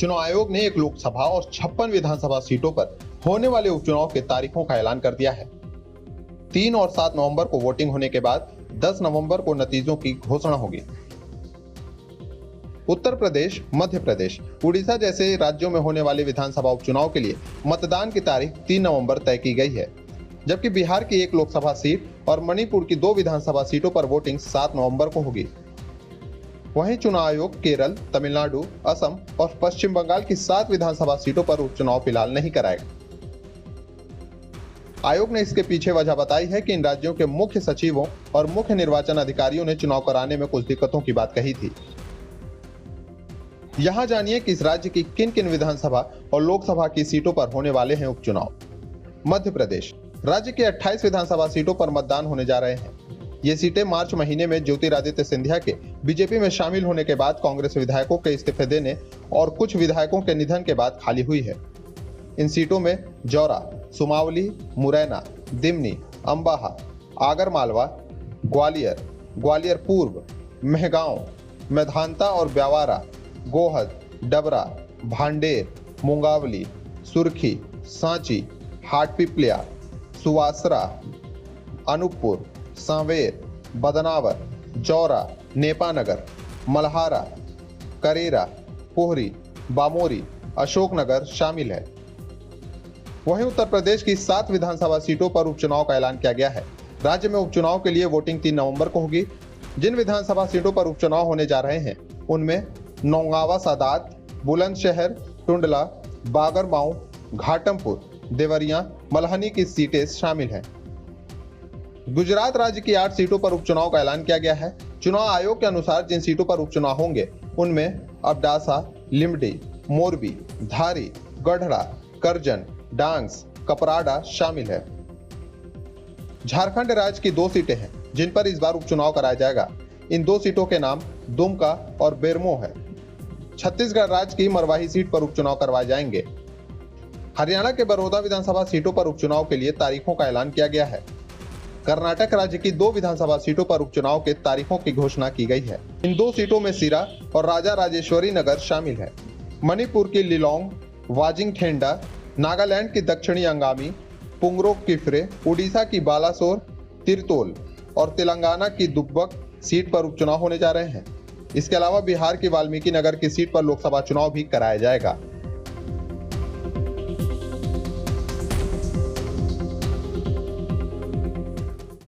चुनाव आयोग ने एक लोकसभा और 56 विधानसभा सीटों पर होने वाले उपचुनाव के तारीखों का ऐलान कर दिया है। 3 और 7 नवंबर को वोटिंग होने के बाद 10 नवंबर को नतीजों की घोषणा होगी। उत्तर प्रदेश, मध्य प्रदेश, उड़ीसा जैसे राज्यों में होने वाले विधानसभा उपचुनाव के लिए मतदान की तारीख 3 नवंबर तय की गई है, जबकि बिहार की एक लोकसभा सीट और मणिपुर की 2 विधानसभा सीटों पर वोटिंग 7 नवंबर को होगी। वहीं चुनाव आयोग केरल, तमिलनाडु, असम और पश्चिम बंगाल की 7 विधानसभा सीटों पर उपचुनाव फिलहाल नहीं कराएगा। आयोग ने इसके पीछे वजह बताई है कि इन राज्यों के मुख्य सचिवों और मुख्य निर्वाचन अधिकारियों ने चुनाव कराने में कुछ दिक्कतों की बात कही थी। यहां जानिए कि इस राज्य की किन किन विधानसभा और लोकसभा की सीटों पर होने वाले हैं उपचुनाव। मध्य प्रदेश, राज्य की 28 विधानसभा सीटों पर मतदान होने जा रहे हैं। ये सीटें मार्च महीने में ज्योतिरादित्य सिंधिया के बीजेपी में शामिल होने के बाद कांग्रेस विधायकों के इस्तीफे देने और कुछ विधायकों के निधन के बाद खाली हुई है। इन सीटों में जौरा, सुमावली, मुरैना, दिमनी, अंबाहा, आगरमालवा, ग्वालियर, ग्वालियर पूर्व, मेहगांव, मेधांता और ब्यावारा, गोहद, डबरा, भांडेर, मुंगावली, सुरखी, सांची, हाटपिपलिया, सुवासरा, अनूपपुर, सांवेर, बदनावर, जौरा, नेपानगर, मल्हारा, करेरा, पोहरी, बामोरी, अशोकनगर शामिल है। वहीं उत्तर प्रदेश की 7 विधानसभा सीटों पर उपचुनाव का ऐलान किया गया है। राज्य में उपचुनाव के लिए वोटिंग 3 नवंबर को होगी। जिन विधानसभा सीटों पर उपचुनाव होने जा रहे हैं उनमें नौगांवा सादात, बुलंदशहर, टुंडला, बागरमाऊ, घाटमपुर, देवरिया, मल्हनी की सीटें शामिल हैं। गुजरात राज्य की 8 सीटों पर उपचुनाव का ऐलान किया गया है। चुनाव आयोग के अनुसार जिन सीटों पर उपचुनाव होंगे उनमें अबडासा, लिमडी, मोरबी, धारी, गढ़ड़ा, करजन, डांग्स, कपराडा शामिल है। झारखंड राज्य की 2 सीटें हैं जिन पर इस बार उपचुनाव कराया जाएगा। इन 2 सीटों के नाम दुमका और बेरमो है। छत्तीसगढ़ राज्य की मरवाही सीट पर उपचुनाव करवाए जाएंगे। हरियाणा के बड़ौदा विधानसभा सीटों पर उपचुनाव के लिए तारीखों का ऐलान किया गया है। कर्नाटक राज्य की 2 विधानसभा सीटों पर उपचुनाव के तारीखों की घोषणा की गई है। इन 2 सीटों में सिरा और राजा राजेश्वरी नगर शामिल है। मणिपुर की लिलोंग, वाजिंग ठेंडा, नागालैंड की दक्षिणी अंगामी, पुंगरोक किफरे, उड़ीसा की बालासोर, तिरतोल और तेलंगाना की दुब्बक सीट पर उपचुनाव होने जा रहे हैं। इसके अलावा बिहार की वाल्मीकि नगर की सीट पर लोकसभा चुनाव भी कराया जाएगा।